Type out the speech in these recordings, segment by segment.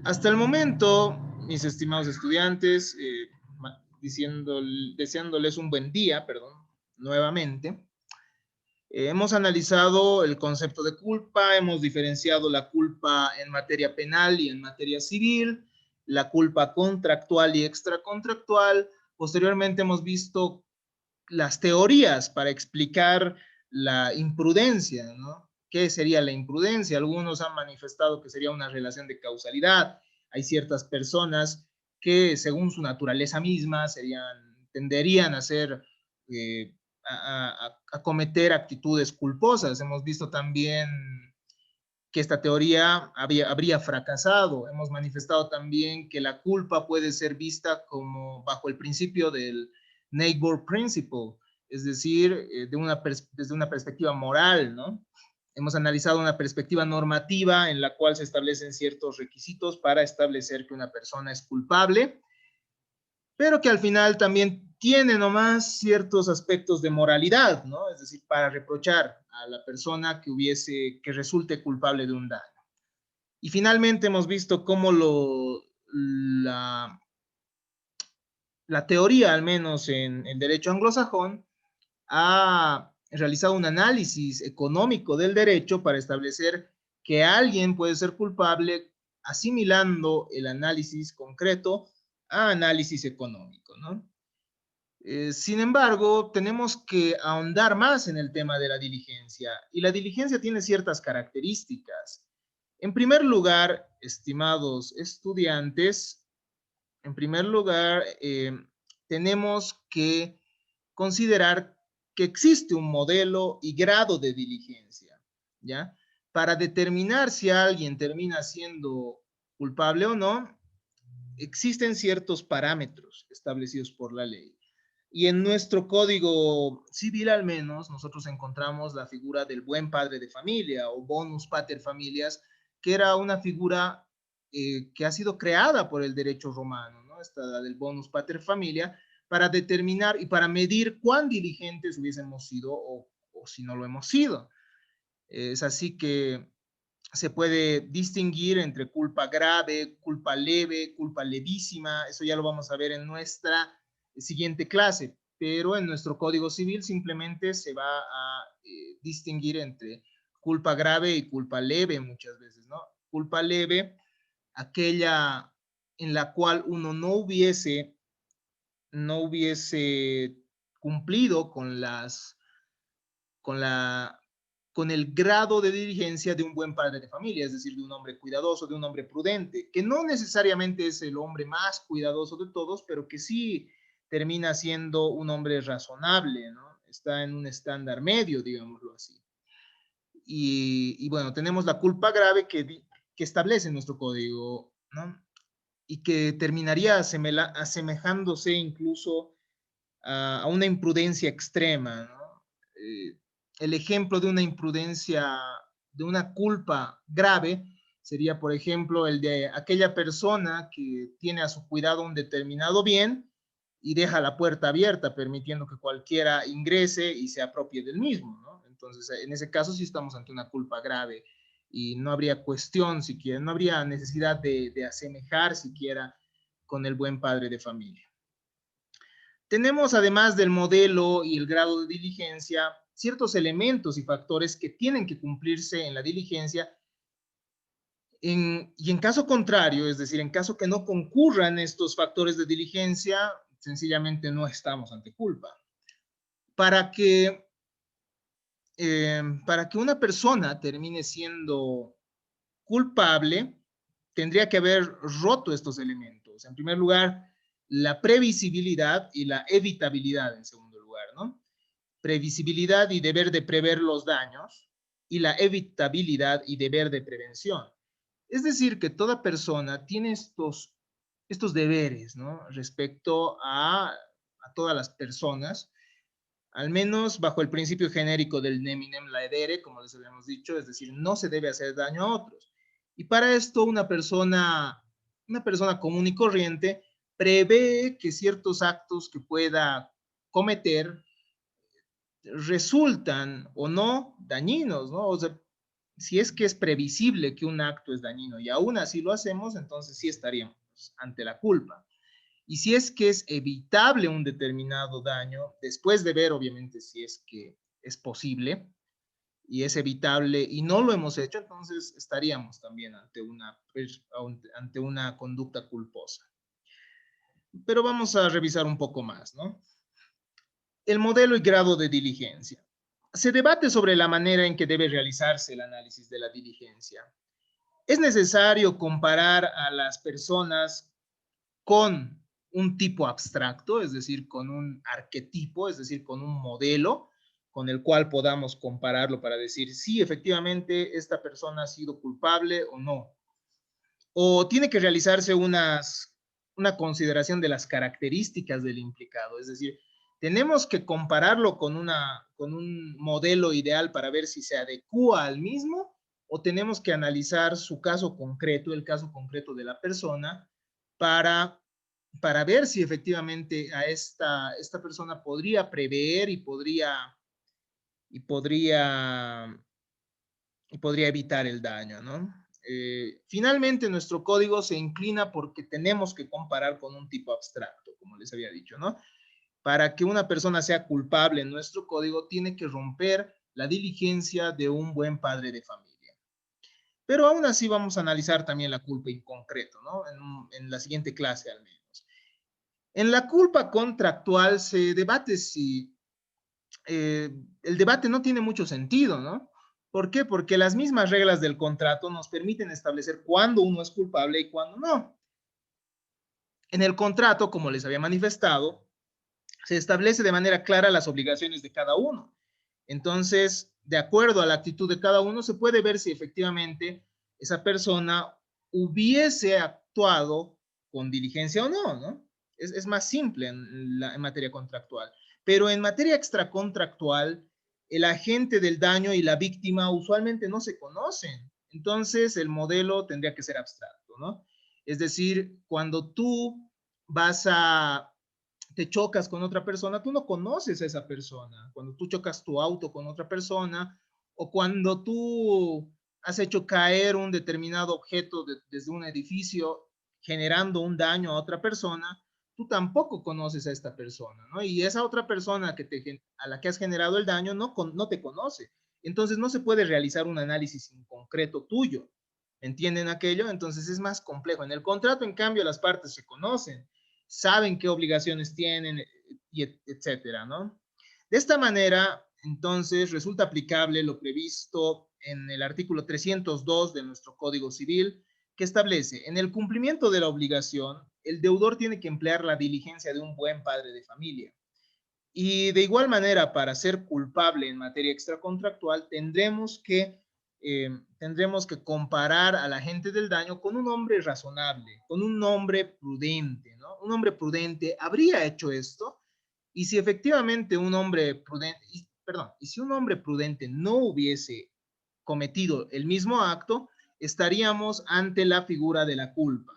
Hasta el momento, mis estimados estudiantes, deseándoles un buen día, perdón, nuevamente. Hemos analizado el concepto de culpa, hemos diferenciado la culpa en materia penal y en materia civil, la culpa contractual y extracontractual. Posteriormente hemos visto las teorías para explicar la imprudencia, ¿no? ¿Qué sería la imprudencia? Algunos han manifestado que sería una relación de causalidad. Hay ciertas personas que, según su naturaleza misma, tenderían a ser a cometer actitudes culposas. Hemos visto también que esta teoría habría fracasado. Hemos manifestado también que la culpa puede ser vista como bajo el principio del neighbor principle, es decir, desde una perspectiva moral, ¿no? Hemos analizado una perspectiva normativa en la cual se establecen ciertos requisitos para establecer que una persona es culpable, pero que al final también tiene nomás ciertos aspectos de moralidad, ¿no? Es decir, para reprochar a la persona que resulte culpable de un daño. Y finalmente hemos visto cómo la teoría, al menos en el derecho anglosajón, ha realizado un análisis económico del derecho para establecer que alguien puede ser culpable asimilando el análisis concreto a análisis económico, ¿no? Sin embargo, tenemos que ahondar más en el tema de la diligencia, y la diligencia tiene ciertas características. En primer lugar, estimados estudiantes, en primer lugar, tenemos que considerar que existe un modelo y grado de diligencia, ¿ya? Para determinar si alguien termina siendo culpable o no, existen ciertos parámetros establecidos por la ley. Y en nuestro código civil, al menos, nosotros encontramos la figura del buen padre de familia o bonus pater familias, que era una figura que ha sido creada por el derecho romano, ¿no? Esta del bonus pater familia, para determinar y para medir cuán diligentes hubiésemos sido o si no lo hemos sido. Es así que se puede distinguir entre culpa grave, culpa leve, culpa levísima. Eso ya lo vamos a ver en nuestra siguiente clase, pero en nuestro Código Civil simplemente se va a distinguir entre culpa grave y culpa leve muchas veces, ¿no? Culpa leve, aquella en la cual uno no hubiese cumplido con la con el grado de diligencia de un buen padre de familia, es decir, de un hombre cuidadoso, de un hombre prudente, que no necesariamente es el hombre más cuidadoso de todos, pero que sí termina siendo un hombre razonable, ¿no? Está en un estándar medio, digámoslo así. Y bueno, tenemos la culpa grave que establece nuestro código, ¿no? Y que terminaría asemejándose incluso a una imprudencia extrema, ¿no? El ejemplo de una imprudencia, de una culpa grave, sería, por ejemplo, el de aquella persona que tiene a su cuidado un determinado bien y deja la puerta abierta, permitiendo que cualquiera ingrese y se apropie del mismo, ¿no? Entonces, en ese caso sí estamos ante una culpa grave y no habría cuestión siquiera, no habría necesidad de asemejar siquiera con el buen padre de familia. Tenemos, además del modelo y el grado de diligencia, ciertos elementos y factores que tienen que cumplirse en la diligencia y en caso contrario, es decir, en caso que no concurran estos factores de diligencia, sencillamente no estamos ante culpa. Para que, para que una persona termine siendo culpable, tendría que haber roto estos elementos. En primer lugar, la previsibilidad y la evitabilidad, en segundo lugar, ¿no? Previsibilidad y deber de prever los daños, y la evitabilidad y deber de prevención. Es decir, que toda persona tiene estos deberes, ¿no? Respecto a todas las personas, al menos bajo el principio genérico del neminem laedere, como les habíamos dicho, es decir, no se debe hacer daño a otros. Y para esto una persona común y corriente prevé que ciertos actos que pueda cometer resultan o no dañinos, ¿no? O sea, si es que es previsible que un acto es dañino y aún así lo hacemos, entonces sí estaríamos ante la culpa. Y si es que es evitable un determinado daño, después de ver obviamente si es que es posible y es evitable y no lo hemos hecho, entonces estaríamos también ante una conducta culposa. Pero vamos a revisar un poco más, ¿no? El modelo y grado de diligencia. Se debate sobre la manera en que debe realizarse el análisis de la diligencia. Es necesario comparar a las personas con un tipo abstracto, es decir, con un arquetipo, es decir, con un modelo con el cual podamos compararlo para decir si efectivamente esta persona ha sido culpable o no. O tiene que realizarse una consideración de las características del implicado, es decir, tenemos que compararlo con un modelo ideal para ver si se adecua al mismo o tenemos que analizar su caso concreto, el caso concreto de la persona, para, para ver si efectivamente a esta persona podría prever y podría, y podría evitar el daño, ¿no? Finalmente, nuestro código se inclina porque tenemos que comparar con un tipo abstracto, como les había dicho, ¿no? Para que una persona sea culpable en nuestro código, tiene que romper la diligencia de un buen padre de familia. Pero aún así vamos a analizar también la culpa en concreto, ¿no? En la siguiente clase al menos. En la culpa contractual se debate si el debate no tiene mucho sentido, ¿no? ¿Por qué? Porque las mismas reglas del contrato nos permiten establecer cuándo uno es culpable y cuándo no. En el contrato, como les había manifestado, se establece de manera clara las obligaciones de cada uno. Entonces, de acuerdo a la actitud de cada uno, se puede ver si efectivamente esa persona hubiese actuado con diligencia o no, ¿no? Es más simple en materia contractual. Pero en materia extracontractual, el agente del daño y la víctima usualmente no se conocen. Entonces, el modelo tendría que ser abstracto, ¿no? Es decir, cuando tú vas a te chocas con otra persona, tú no conoces a esa persona. Cuando tú chocas tu auto con otra persona o cuando tú has hecho caer un determinado objeto desde un edificio generando un daño a otra persona, tú tampoco conoces a esta persona, ¿no? Y esa otra persona a la que has generado el daño no te conoce. Entonces no se puede realizar un análisis en concreto tuyo. ¿Entienden aquello? Entonces es más complejo. En el contrato, en cambio, las partes se conocen, saben qué obligaciones tienen, y etcétera, ¿no? De esta manera, entonces, resulta aplicable lo previsto en el artículo 302 de nuestro Código Civil, que establece, en el cumplimiento de la obligación, el deudor tiene que emplear la diligencia de un buen padre de familia. Y de igual manera, para ser culpable en materia extracontractual, tendremos que comparar al agente del daño con un hombre razonable, con un hombre prudente, ¿no? Un hombre prudente habría hecho esto, y si efectivamente un hombre prudente, y si un hombre prudente no hubiese cometido el mismo acto, estaríamos ante la figura de la culpa.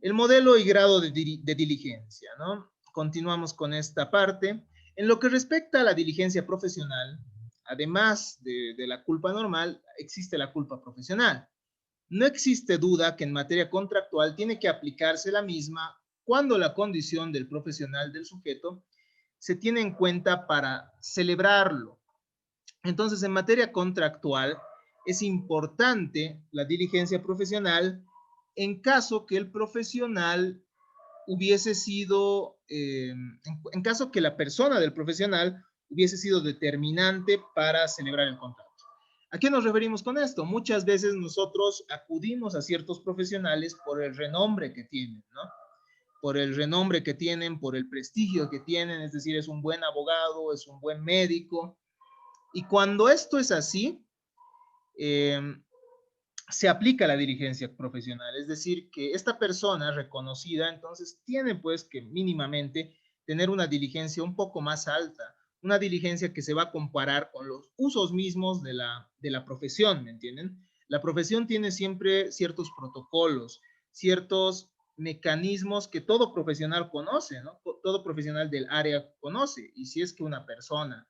El modelo y grado de diligencia, ¿no? Continuamos con esta parte. En lo que respecta a la diligencia profesional, además de la culpa normal, existe la culpa profesional. No existe duda que en materia contractual tiene que aplicarse la misma cuando la condición del profesional del sujeto se tiene en cuenta para celebrarlo. Entonces, en materia contractual, es importante la diligencia profesional en caso que el profesional hubiese sido, en caso que la persona del profesional hubiese sido determinante para celebrar el contrato. ¿A qué nos referimos con esto? Muchas veces nosotros acudimos a ciertos profesionales por el renombre que tienen, ¿no? Por el renombre que tienen, por el prestigio que tienen, es decir, es un buen abogado, es un buen médico. Y cuando esto es así, eh, se aplica la dirigencia profesional, es decir, que esta persona reconocida entonces tiene pues que mínimamente tener una diligencia un poco más alta, una diligencia que se va a comparar con los usos mismos de la profesión, ¿me entienden? La profesión tiene siempre ciertos protocolos, ciertos mecanismos que todo profesional conoce, ¿no? Todo profesional del área conoce, y si es que una persona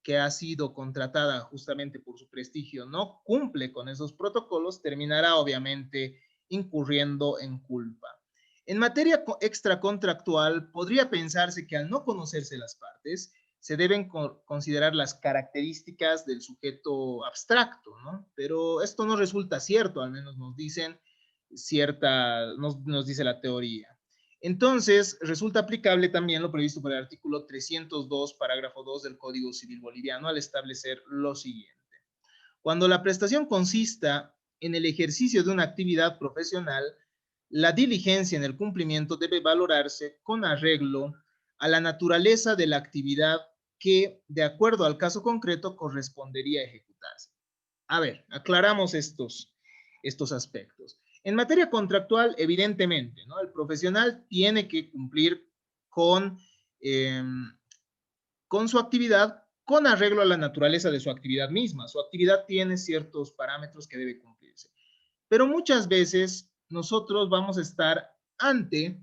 que ha sido contratada justamente por su prestigio no cumple con esos protocolos, terminará obviamente incurriendo en culpa. En materia extracontractual, podría pensarse que al no conocerse las partes, se deben considerar las características del sujeto abstracto, ¿no? Pero esto no resulta cierto, al menos nos dicen nos dice la teoría. Entonces, resulta aplicable también lo previsto por el artículo 302, parágrafo 2 del Código Civil Boliviano, al establecer lo siguiente. Cuando la prestación consista en el ejercicio de una actividad profesional, la diligencia en el cumplimiento debe valorarse con arreglo a la naturaleza de la actividad que, de acuerdo al caso concreto, correspondería ejecutarse. A ver, aclaramos estos aspectos. En materia contractual, evidentemente, ¿no? El profesional tiene que cumplir eh, con su actividad con arreglo a la naturaleza de su actividad misma. Su actividad tiene ciertos parámetros que debe cumplirse. Pero muchas veces nosotros vamos a estar ante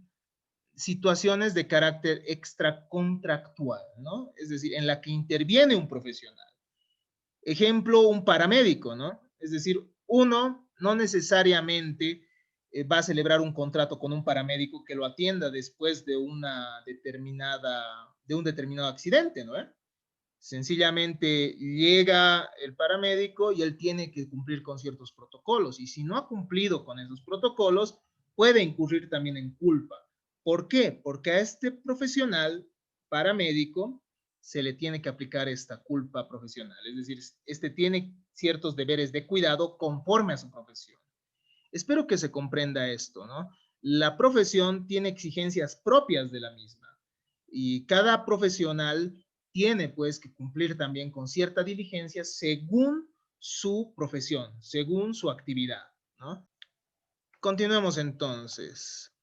situaciones de carácter extracontractual, ¿no? Es decir, en la que interviene un profesional. Ejemplo, un paramédico, ¿no? Es decir, uno no necesariamente va a celebrar un contrato con un paramédico que lo atienda después de un determinado accidente, ¿no? Sencillamente llega el paramédico y él tiene que cumplir con ciertos protocolos. Y si no ha cumplido con esos protocolos, puede incurrir también en culpa. ¿Por qué? Porque a este profesional paramédico se le tiene que aplicar esta culpa profesional. Es decir, este tiene ciertos deberes de cuidado conforme a su profesión. Espero que se comprenda esto, ¿no? La profesión tiene exigencias propias de la misma y cada profesional tiene pues que cumplir también con cierta diligencia según su profesión, según su actividad, ¿no? Continuemos entonces.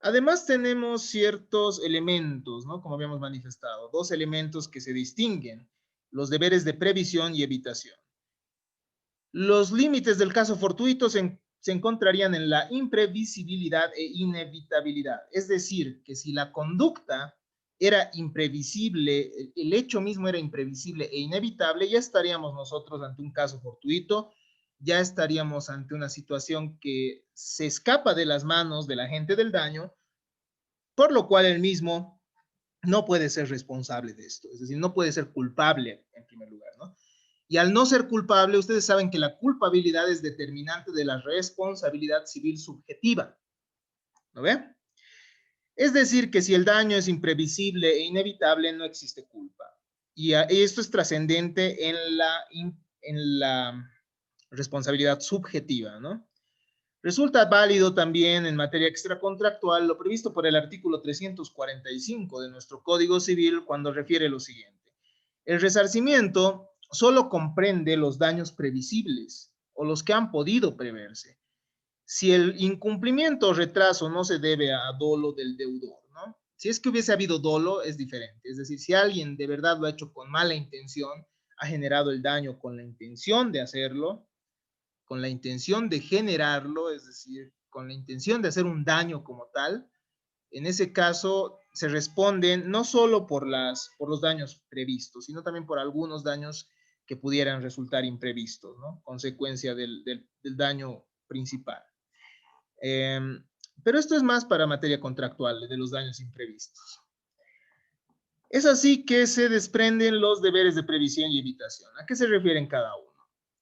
Además tenemos ciertos elementos, ¿no? Como habíamos manifestado, dos elementos que se distinguen, los deberes de previsión y evitación. Los límites del caso fortuito se encontrarían en la imprevisibilidad e inevitabilidad. Es decir, que si la conducta era imprevisible, el hecho mismo era imprevisible e inevitable, ya estaríamos nosotros ante un caso fortuito, ya estaríamos ante una situación que se escapa de las manos del agente del daño, por lo cual él mismo no puede ser responsable de esto, es decir, no puede ser culpable en primer lugar, ¿no? Y al no ser culpable, ustedes saben que la culpabilidad es determinante de la responsabilidad civil subjetiva, ¿no ve? Es decir, que si el daño es imprevisible e inevitable, no existe culpa. Y esto es trascendente en la responsabilidad subjetiva, ¿no? Resulta válido también en materia extracontractual lo previsto por el artículo 345 de nuestro Código Civil cuando refiere lo siguiente. El resarcimiento solo comprende los daños previsibles o los que han podido preverse. Si el incumplimiento o retraso no se debe a dolo del deudor, ¿no? Si es que hubiese habido dolo, es diferente. Es decir, si alguien de verdad lo ha hecho con mala intención, ha generado el daño con la intención de hacerlo, con la intención de generarlo, es decir, con la intención de hacer un daño como tal, en ese caso se responden no solo por los daños previstos, sino también por algunos daños que pudieran resultar imprevistos, ¿no? Consecuencia del daño principal. Pero esto es más para materia contractual, de los daños imprevistos. Es así que se desprenden los deberes de previsión y evitación. ¿A qué se refieren cada uno?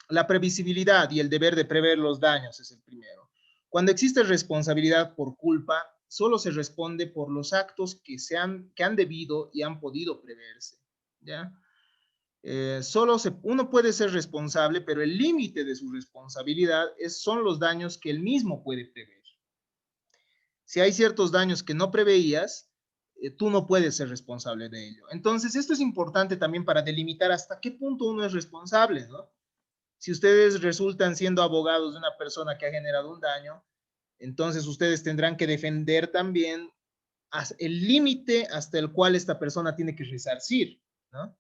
La previsibilidad y el deber de prever los daños es el primero. Cuando existe responsabilidad por culpa, solo se responde por los actos que han debido y han podido preverse, ¿ya? Uno puede ser responsable, pero el límite de su responsabilidad son los daños que él mismo puede prever. Si hay ciertos daños que no preveías, tú no puedes ser responsable de ello. Entonces, esto es importante también para delimitar hasta qué punto uno es responsable, ¿no? Si ustedes resultan siendo abogados de una persona que ha generado un daño, entonces ustedes tendrán que defender también el límite hasta el cual esta persona tiene que resarcir, ¿no?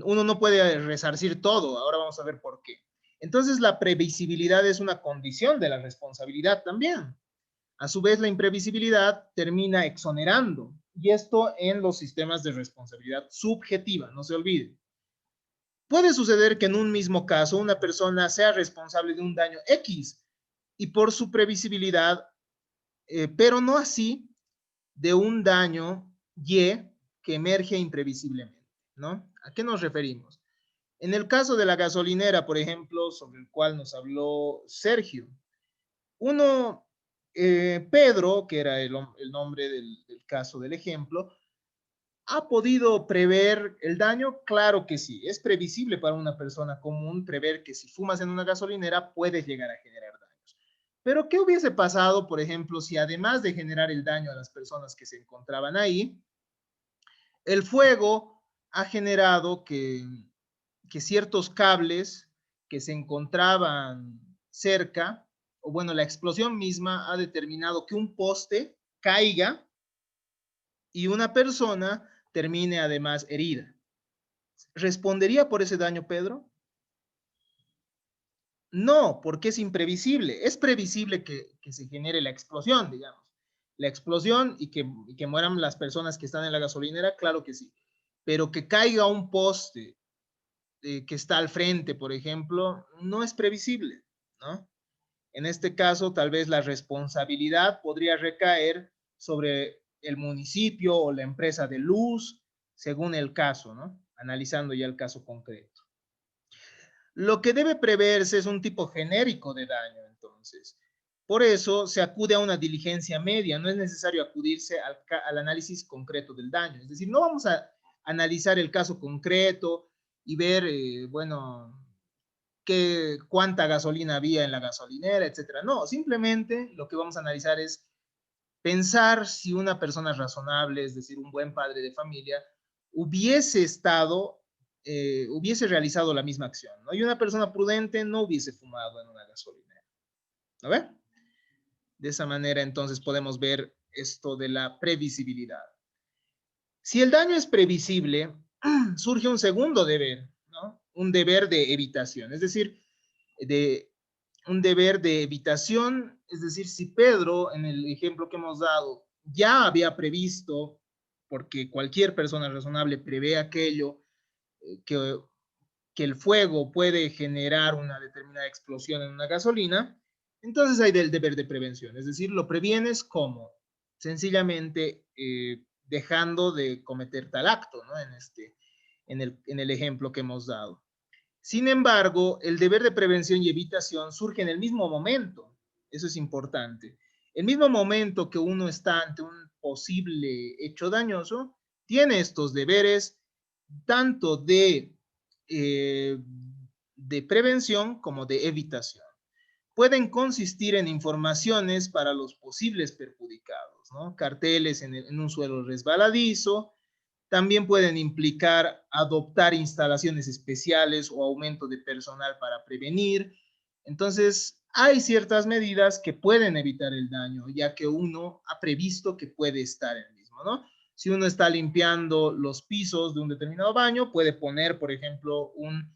Uno no puede resarcir todo, ahora vamos a ver por qué. Entonces, la previsibilidad es una condición de la responsabilidad también. A su vez, la imprevisibilidad termina exonerando Y esto en los sistemas de responsabilidad subjetiva, no se olvide. Puede suceder que en un mismo caso una persona sea responsable de un daño X y por su previsibilidad, pero no así de un daño Y que emerge imprevisiblemente, ¿no? ¿A qué nos referimos? En el caso de la gasolinera, por ejemplo, sobre el cual nos habló Sergio, uno, Pedro, que era el nombre del caso del ejemplo, ¿ha podido prever el daño? Claro que sí. Es previsible para una persona común prever que si fumas en una gasolinera puedes llegar a generar daños. Pero ¿qué hubiese pasado, por ejemplo, si además de generar el daño a las personas que se encontraban ahí, el fuego ha generado que ciertos cables que se encontraban cerca, o bueno, la explosión misma ha determinado que un poste caiga y una persona termine además herida? ¿Respondería por ese daño, Pedro? No, porque es imprevisible. Es previsible que se genere la explosión, digamos. La explosión y que mueran las personas que están en la gasolinera, claro que sí. Pero que caiga un poste que está al frente, por ejemplo, no es previsible, ¿no? En este caso, tal vez la responsabilidad podría recaer sobre el municipio o la empresa de luz, según el caso, ¿no? Analizando ya el caso concreto. Lo que debe preverse es un tipo genérico de daño, entonces. Por eso se acude a una diligencia media, no es necesario acudirse al análisis concreto del daño. Es decir, no vamos a analizar el caso concreto y ver, bueno, cuánta gasolina había en la gasolinera, etcétera. No, simplemente lo que vamos a analizar es pensar si una persona razonable, es decir, un buen padre de familia, hubiese realizado la misma acción, ¿no? Y una persona prudente no hubiese fumado en una gasolinera, ¿no ve? De esa manera, entonces, podemos ver esto de la previsibilidad. Si el daño es previsible, surge un segundo deber, ¿no? Un deber de evitación, es decir, de un deber de evitación, es decir, si Pedro, en el ejemplo que hemos dado, ya había previsto, porque cualquier persona razonable prevé aquello, que, que el fuego puede generar una determinada explosión en una gasolina, entonces hay del deber de prevención, es decir, lo previenes como sencillamente dejando de cometer tal acto, ¿no? En el ejemplo que hemos dado. Sin embargo, el deber de prevención y evitación surge en el mismo momento. Eso es importante. El mismo momento que uno está ante un posible hecho dañoso, tiene estos deberes tanto de prevención como de evitación. Pueden consistir en informaciones para los posibles perjudicados, ¿no? Carteles en un suelo resbaladizo, también pueden implicar adoptar instalaciones especiales o aumento de personal para prevenir. Entonces, hay ciertas medidas que pueden evitar el daño, ya que uno ha previsto que puede estar el mismo, ¿no? Si uno está limpiando los pisos de un determinado baño, puede poner, por ejemplo, un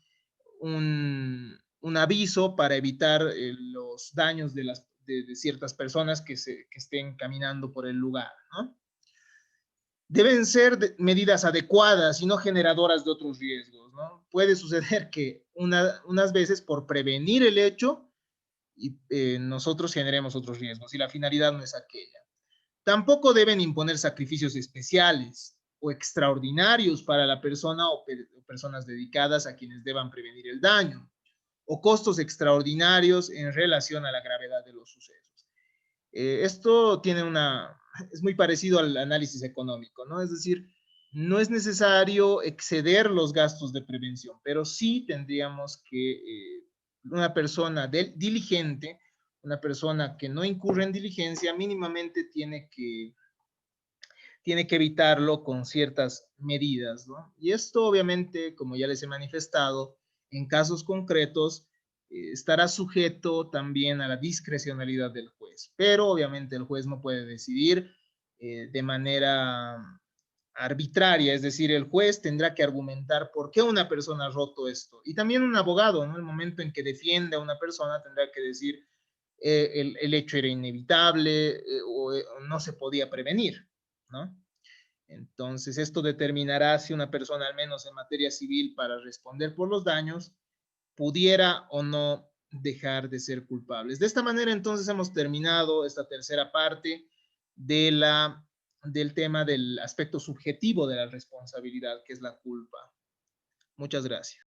aviso para evitar los daños de ciertas personas que estén caminando por el lugar, ¿no? Deben ser medidas adecuadas y no generadoras de otros riesgos, ¿no? Puede suceder que unas veces por prevenir el hecho nosotros generemos otros riesgos y la finalidad no es aquella. Tampoco deben imponer sacrificios especiales o extraordinarios para la persona o personas dedicadas a quienes deban prevenir el daño o costos extraordinarios en relación a la gravedad de los sucesos. Esto es muy parecido al análisis económico, ¿no? Es decir, no es necesario exceder los gastos de prevención, pero sí tendríamos que una persona diligente, una persona que no incurre en diligencia, mínimamente tiene que evitarlo con ciertas medidas, ¿no? Y esto obviamente, como ya les he manifestado, en casos concretos estará sujeto también a la discrecionalidad del juez, pero obviamente el juez no puede decidir de manera arbitraria, es decir, el juez tendrá que argumentar por qué una persona ha roto esto. Y también un abogado, ¿no? El momento en que defiende a una persona tendrá que decir el hecho era inevitable o no se podía prevenir, ¿no? Entonces, esto determinará si una persona, al menos en materia civil, para responder por los daños, pudiera o no dejar de ser culpables. De esta manera, entonces, hemos terminado esta tercera parte de del tema del aspecto subjetivo de la responsabilidad, que es la culpa. Muchas gracias.